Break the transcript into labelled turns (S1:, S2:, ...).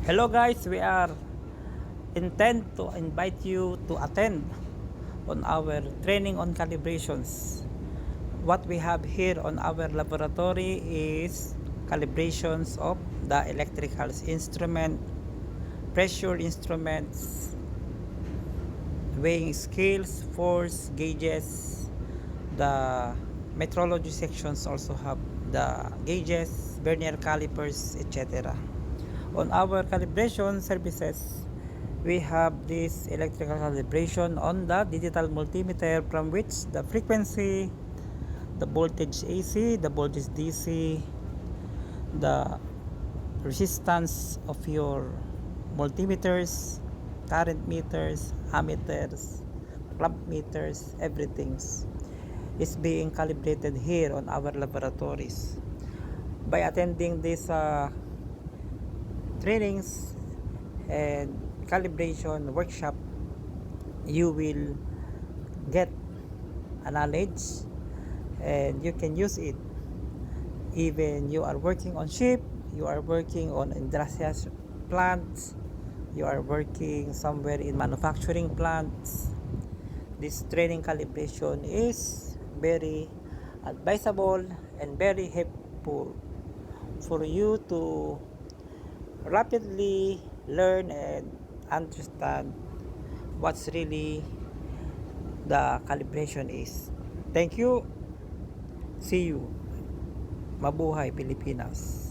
S1: Hello guys, we are intend to invite you to attend on our training on calibrations. What we have here on our laboratory is calibrations of the electrical instrument, pressure instruments, weighing scales, force gauges. The metrology sections also have the gauges, vernier calipers, etc. On our calibration services, we have this electrical calibration on the digital multimeter, from which the frequency, the voltage AC, the voltage DC, the resistance of your multimeters, current meters, ammeters, clamp meters, everything is being calibrated here on our laboratories. By attending this trainings and calibration workshop, you will get a knowledge and you can use it. Even you are working on ship, you are working on industrial plants, you are working somewhere in manufacturing plants, this training calibration is very advisable and very helpful for you to rapidly learn and understand what's really the calibration is. Thank you. See you. Mabuhay Pilipinas.